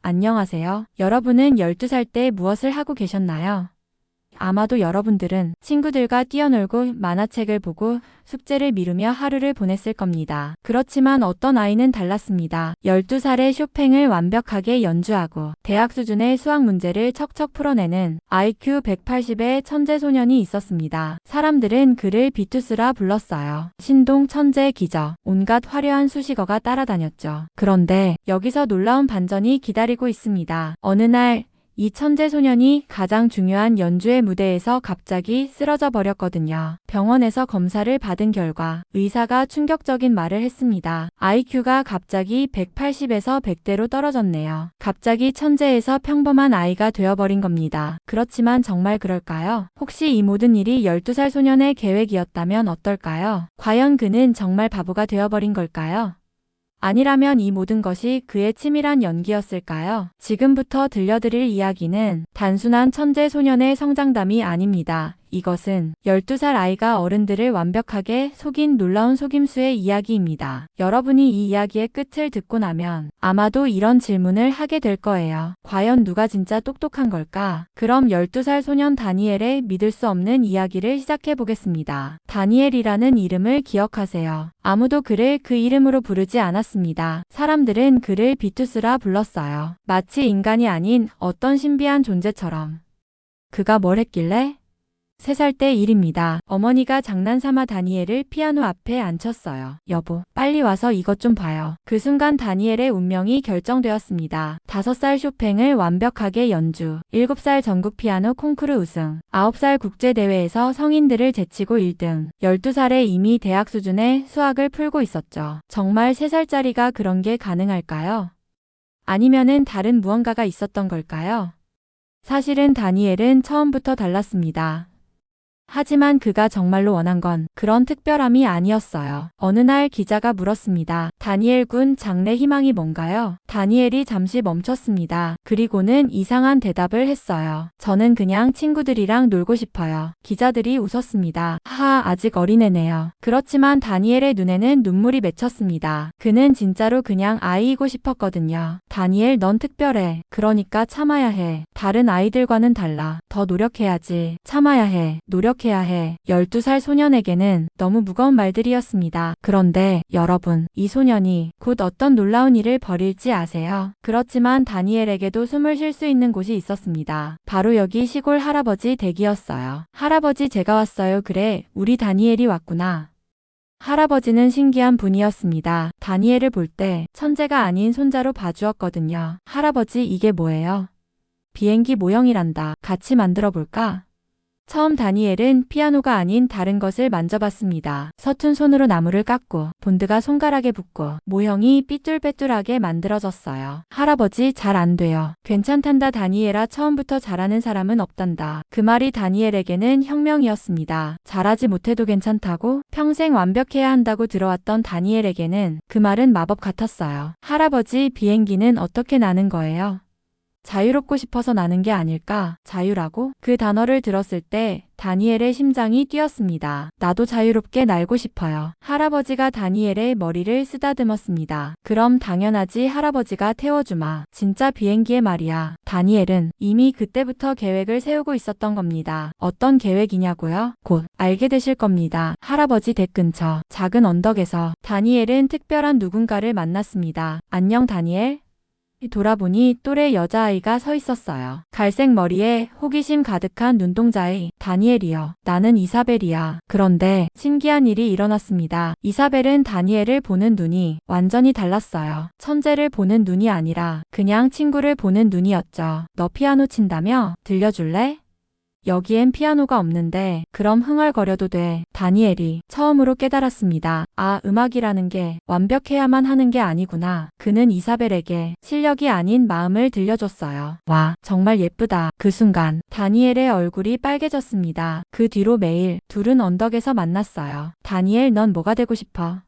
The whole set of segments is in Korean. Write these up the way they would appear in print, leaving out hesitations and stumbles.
안녕하세요. 여러분은 12살 때 무엇을 하고 계셨나요? 아마도 여러분들은 친구들과 뛰어놀고 만화책을 보고 숙제를 미루며 하루를 보냈을 겁니다. 그렇지만 어떤 아이는 달랐습니다. 12살에 쇼팽을 완벽하게 연주하고 대학 수준의 수학 문제를 척척 풀어내는 IQ 180의 천재 소년이 있었습니다. 사람들은 그를 비투스라 불렀어요. 신동 천재 기적, 온갖 화려한 수식어가 따라다녔죠. 그런데 여기서 놀라운 반전이 기다리고 있습니다. 어느 날 이 천재 소년이 가장 중요한 연주회 무대에서 갑자기 쓰러져 버렸거든요. 병원에서 검사를 받은 결과 의사가 충격적인 말을 했습니다. IQ가 갑자기 180에서 100대로 떨어졌네요. 갑자기 천재에서 평범한 아이가 되어버린 겁니다. 그렇지만 정말 그럴까요? 혹시 이 모든 일이 12살 소년의 계획이었다면 어떨까요? 과연 그는 정말 바보가 되어버린 걸까요? 아니라면 이 모든 것이 그의 치밀한 연기였을까요? 지금부터 들려드릴 이야기는 단순한 천재 소년의 성장담이 아닙니다. 이것은 12살 아이가 어른들을 완벽하게 속인 놀라운 속임수의 이야기입니다. 여러분이 이 이야기의 끝을 듣고 나면 아마도 이런 질문을 하게 될 거예요. 과연 누가 진짜 똑똑한 걸까? 그럼 12살 소년 다니엘의 믿을 수 없는 이야기를 시작해 보겠습니다. 다니엘이라는 이름을 기억하세요. 아무도 그를 그 이름으로 부르지 않았습니다. 사람들은 그를 비투스라 불렀어요. 마치 인간이 아닌 어떤 신비한 존재처럼. 그가 뭘 했길래? 3살 때 일입니다. 어머니가 장난삼아 다니엘을 피아노 앞에 앉혔어요. 여보, 빨리 와서 이것 좀 봐요. 그 순간 다니엘의 운명이 결정되었습니다. 5살 쇼팽을 완벽하게 연주, 7살 전국 피아노 콩쿠르 우승, 9살 국제대회에서 성인들을 제치고 1등, 12살에 이미 대학 수준의 수학을 풀고 있었죠. 정말 3살짜리가 그런 게 가능할까요? 아니면은 다른 무언가가 있었던 걸까요? 사실은 다니엘은 처음부터 달랐습니다. 하지만 그가 정말로 원한 건 그런 특별함이 아니었어요. 어느 날 기자가 물었습니다. 다니엘 군 장래 희망이 뭔가요? 다니엘이 잠시 멈췄습니다. 그리고는 이상한 대답을 했어요. 저는 그냥 친구들이랑 놀고 싶어요. 기자들이 웃었습니다. 하하, 아직 어린애네요. 그렇지만 다니엘의 눈에는 눈물이 맺혔습니다. 그는 진짜로 그냥 아이이고 싶었거든요. 다니엘, 넌 특별해. 그러니까 참아야 해. 다른 아이들과는 달라. 더 노력해야지. 참아야 해. 노력해야 해. 12살 소년에게는 너무 무거운 말들이었습니다. 그런데 여러분, 이 소년이 곧 어떤 놀라운 일을 벌일지 아세요? 그렇지만 다니엘에게도 숨을 쉴 수 있는 곳이 있었습니다. 바로 여기 시골 할아버지 댁이었어요. 할아버지, 제가 왔어요. 그래, 우리 다니엘이 왔구나. 할아버지는 신기한 분이었습니다. 다니엘을 볼 때 천재가 아닌 손자로 봐주었거든요. 할아버지, 이게 뭐예요? 비행기 모형이란다. 같이 만들어 볼까? 처음 다니엘은 피아노가 아닌 다른 것을 만져봤습니다. 서툰 손으로 나무를 깎고 본드가 손가락에 붙고 모형이 삐뚤빼뚤하게 만들어졌어요. 할아버지, 잘 안 돼요. 괜찮단다 다니엘아, 처음부터 잘하는 사람은 없단다. 그 말이 다니엘에게는 혁명이었습니다. 잘하지 못해도 괜찮다고? 평생 완벽해야 한다고 들어왔던 다니엘에게는 그 말은 마법 같았어요. 할아버지, 비행기는 어떻게 나는 거예요? 자유롭고 싶어서 나는 게 아닐까? 자유라고? 그 단어를 들었을 때 다니엘의 심장이 뛰었습니다. 나도 자유롭게 날고 싶어요. 할아버지가 다니엘의 머리를 쓰다듬었습니다. 그럼 당연하지, 할아버지가 태워주마. 진짜 비행기에 말이야. 다니엘은 이미 그때부터 계획을 세우고 있었던 겁니다. 어떤 계획이냐고요? 곧 알게 되실 겁니다. 할아버지 댁 근처 작은 언덕에서 다니엘은 특별한 누군가를 만났습니다. 안녕 다니엘? 돌아보니 또래 여자아이가 서 있었어요. 갈색 머리에 호기심 가득한 눈동자의 다니엘이요. 나는 이사벨이야. 그런데 신기한 일이 일어났습니다. 이사벨은 다니엘을 보는 눈이 완전히 달랐어요. 천재를 보는 눈이 아니라 그냥 친구를 보는 눈이었죠. 너 피아노 친다며? 들려줄래? 여기엔 피아노가 없는데 그럼 흥얼거려도 돼. 다니엘이 처음으로 깨달았습니다. 아, 음악이라는 게 완벽해야만 하는 게 아니구나. 그는 이사벨에게 실력이 아닌 마음을 들려줬어요. 와, 정말 예쁘다. 그 순간 다니엘의 얼굴이 빨개졌습니다. 그 뒤로 매일 둘은 언덕에서 만났어요. 다니엘, 넌 뭐가 되고 싶어?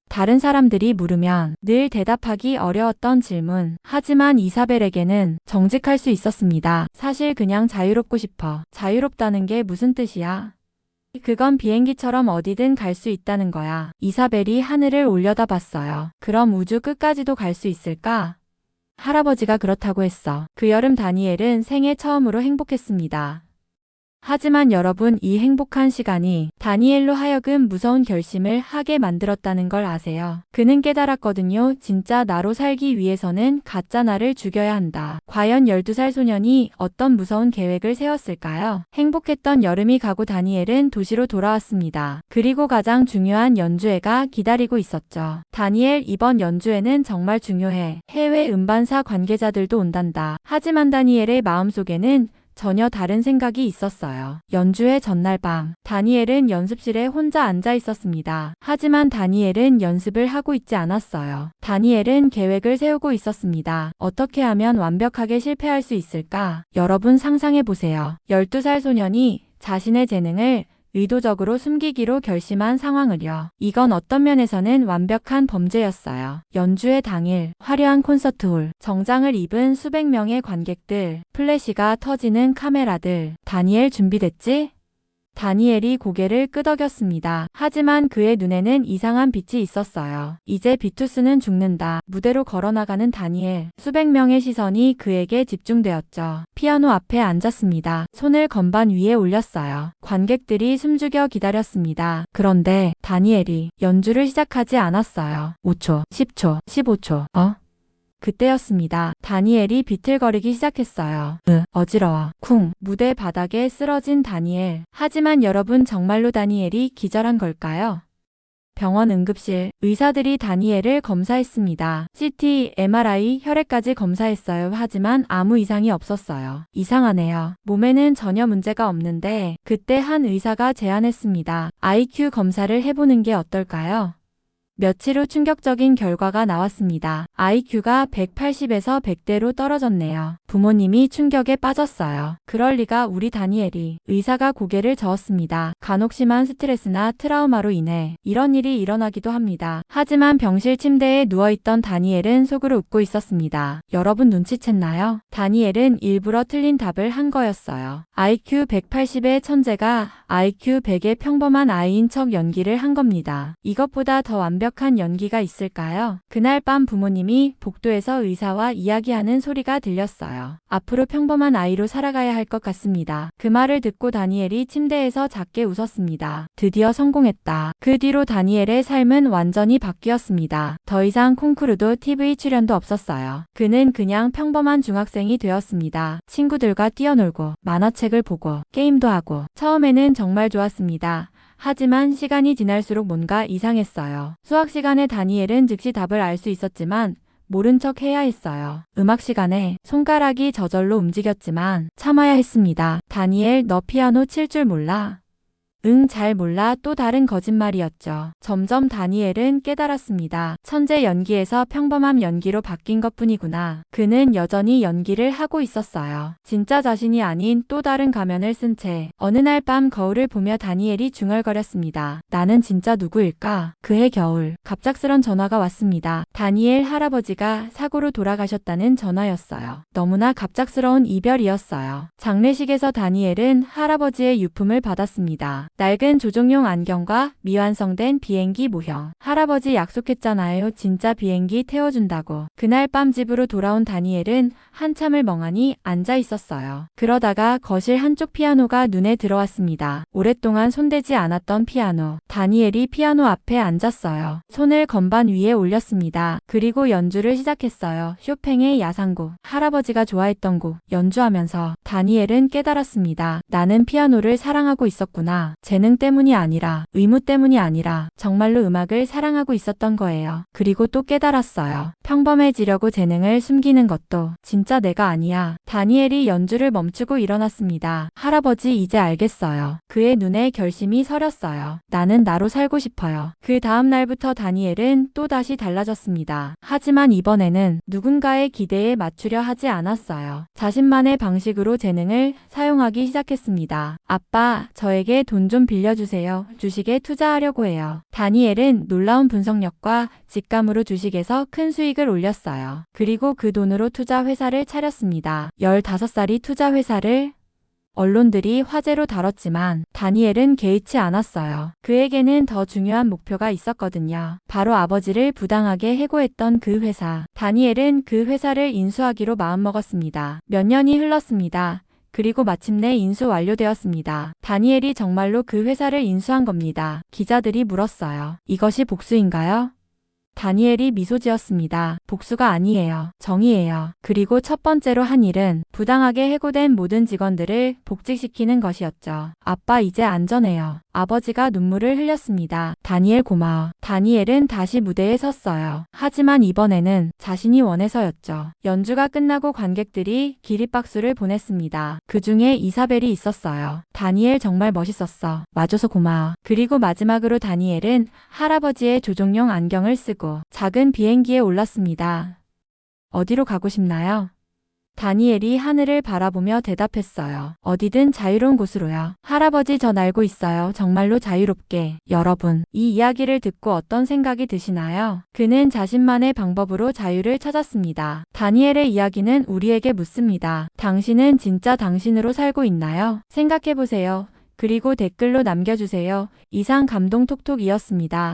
다른 사람들이 물으면 늘 대답하기 어려웠던 질문. 하지만 이사벨에게는 정직할 수 있었습니다. 사실 그냥 자유롭고 싶어. 자유롭다는 게 무슨 뜻이야? 그건 비행기처럼 어디든 갈 수 있다는 거야. 이사벨이 하늘을 올려다봤어요. 그럼 우주 끝까지도 갈 수 있을까? 할아버지가 그렇다고 했어. 그 여름 다니엘은 생애 처음으로 행복했습니다. 하지만 여러분, 이 행복한 시간이 다니엘로 하여금 무서운 결심을 하게 만들었다는 걸 아세요? 그는 깨달았거든요. 진짜 나로 살기 위해서는 가짜 나를 죽여야 한다. 과연 12살 소년이 어떤 무서운 계획을 세웠을까요? 행복했던 여름이 가고 다니엘은 도시로 돌아왔습니다. 그리고 가장 중요한 연주회가 기다리고 있었죠. 다니엘, 이번 연주회는 정말 중요해. 해외 음반사 관계자들도 온단다. 하지만 다니엘의 마음속에는 전혀 다른 생각이 있었어요. 연주회 전날 밤, 다니엘은 연습실에 혼자 앉아 있었습니다. 하지만 다니엘은 연습을 하고 있지 않았어요. 다니엘은 계획을 세우고 있었습니다. 어떻게 하면 완벽하게 실패할 수 있을까? 여러분 상상해 보세요. 12살 소년이 자신의 재능을 의도적으로 숨기기로 결심한 상황을요. 이건 어떤 면에서는 완벽한 범죄였어요. 연주회 당일, 화려한 콘서트홀, 정장을 입은 수백 명의 관객들, 플래시가 터지는 카메라들. 다니엘 준비됐지? 다니엘이 고개를 끄덕였습니다. 하지만 그의 눈에는 이상한 빛이 있었어요. 이제 비투스는 죽는다. 무대로 걸어나가는 다니엘. 수백 명의 시선이 그에게 집중되었죠. 피아노 앞에 앉았습니다. 손을 건반 위에 올렸어요. 관객들이 숨죽여 기다렸습니다. 그런데 다니엘이 연주를 시작하지 않았어요. 5초, 10초, 15초. 그때였습니다. 다니엘이 비틀거리기 시작했어요. 어지러워. 쿵. 무대 바닥에 쓰러진 다니엘. 하지만 여러분, 정말로 다니엘이 기절한 걸까요? 병원 응급실, 의사들이 다니엘을 검사했습니다. CT, MRI, 혈액까지 검사했어요. 하지만 아무 이상이 없었어요. 이상하네요. 몸에는 전혀 문제가 없는데 그때 한 의사가 제안했습니다. IQ 검사를 해보는 게 어떨까요? 며칠 후 충격적인 결과가 나왔습니다. IQ가 180에서 100대로 떨어졌네요. 부모님이 충격에 빠졌어요. 그럴 리가, 우리 다니엘이. 의사가 고개를 저었습니다. 간혹 심한 스트레스나 트라우마로 인해 이런 일이 일어나기도 합니다. 하지만 병실 침대에 누워있던 다니엘은 속으로 웃고 있었습니다. 여러분 눈치챘나요? 다니엘은 일부러 틀린 답을 한 거였어요. IQ 180의 천재가 IQ 100의 평범한 아이인 척 연기를 한 겁니다. 이것보다 더 완벽한 연기가 있을까요? 그날 밤 부모님이 복도에서 의사와 이야기하는 소리가 들렸어요. 앞으로 평범한 아이로 살아가야 할 것 같습니다. 그 말을 듣고 다니엘이 침대에서 작게 웃었습니다. 드디어 성공했다. 그 뒤로 다니엘의 삶은 완전히 바뀌었습니다. 더 이상 콩쿠르도 TV 출연도 없었어요. 그는 그냥 평범한 중학생이 되었습니다. 친구들과 뛰어놀고 만화책을 보고 게임도 하고 처음에는 정말 좋았습니다. 하지만 시간이 지날수록 뭔가 이상했어요. 수학 시간에 다니엘은 즉시 답을 알 수 있었지만 모른 척 해야 했어요. 음악 시간에 손가락이 저절로 움직였지만 참아야 했습니다. 다니엘, 너 피아노 칠 줄 몰라? 응, 잘 몰라. 또 다른 거짓말이었죠. 점점 다니엘은 깨달았습니다. 천재 연기에서 평범한 연기로 바뀐 것뿐이구나. 그는 여전히 연기를 하고 있었어요. 진짜 자신이 아닌 또 다른 가면을 쓴 채 어느 날 밤 거울을 보며 다니엘이 중얼거렸습니다. 나는 진짜 누구일까? 그해 겨울, 갑작스런 전화가 왔습니다. 다니엘 할아버지가 사고로 돌아가셨다는 전화였어요. 너무나 갑작스러운 이별이었어요. 장례식에서 다니엘은 할아버지의 유품을 받았습니다. 낡은 조종용 안경과 미완성된 비행기 모형. 할아버지 약속했잖아요. 진짜 비행기 태워준다고. 그날 밤 집으로 돌아온 다니엘은 한참을 멍하니 앉아 있었어요. 그러다가 거실 한쪽 피아노가 눈에 들어왔습니다. 오랫동안 손대지 않았던 피아노. 다니엘이 피아노 앞에 앉았어요. 손을 건반 위에 올렸습니다. 그리고 연주를 시작했어요. 쇼팽의 야상곡. 할아버지가 좋아했던 곡. 연주하면서 다니엘은 깨달았습니다. 나는 피아노를 사랑하고 있었구나. 재능 때문이 아니라, 의무 때문이 아니라 정말로 음악을 사랑하고 있었던 거예요. 그리고 또 깨달았어요. 평범해지려고 재능을 숨기는 것도 진짜 내가 아니야. 다니엘이 연주를 멈추고 일어났습니다. 할아버지, 이제 알겠어요. 그의 눈에 결심이 서렸어요. 나는 나로 살고 싶어요. 그 다음 날부터 다니엘은 또다시 달라졌습니다. 하지만 이번에는 누군가의 기대에 맞추려 하지 않았어요. 자신만의 방식으로 재능을 사용하기 시작했습니다. 아빠, 저에게 돈 좀 빌려주세요. 주식에 투자하려고 해요. 다니엘은 놀라운 분석력과 직감으로 주식에서 큰 수익을 올렸어요. 그리고 그 돈으로 투자 회사를 차렸습니다. 15살이 투자 회사를 언론들이 화제로 다뤘지만 다니엘은 개의치 않았어요. 그에게는 더 중요한 목표가 있었거든요. 바로 아버지를 부당하게 해고했던 그 회사. 다니엘은 그 회사를 인수하기로 마음먹었습니다. 몇 년이 흘렀습니다. 그리고 마침내 인수 완료되었습니다. 다니엘이 정말로 그 회사를 인수한 겁니다. 기자들이 물었어요. 이것이 복수인가요? 다니엘이 미소 지었습니다. 복수가 아니에요. 정의예요. 그리고 첫 번째로 한 일은 부당하게 해고된 모든 직원들을 복직시키는 것이었죠. 아빠 이제 안전해요. 아버지가 눈물을 흘렸습니다. 다니엘 고마워. 다니엘은 다시 무대에 섰어요. 하지만 이번에는 자신이 원해서였죠. 연주가 끝나고 관객들이 기립박수를 보냈습니다. 그 중에 이사벨이 있었어요. 다니엘 정말 멋있었어. 와줘서 고마워. 그리고 마지막으로 다니엘은 할아버지의 조종용 안경을 쓰고 작은 비행기에 올랐습니다. 어디로 가고 싶나요? 다니엘이 하늘을 바라보며 대답했어요. 어디든 자유로운 곳으로요. 할아버지 저 날고 있어요. 정말로 자유롭게. 여러분, 이 이야기를 듣고 어떤 생각이 드시나요? 그는 자신만의 방법으로 자유를 찾았습니다. 다니엘의 이야기는 우리에게 묻습니다. 당신은 진짜 당신으로 살고 있나요? 생각해보세요. 그리고 댓글로 남겨주세요. 이상 감동톡톡이었습니다.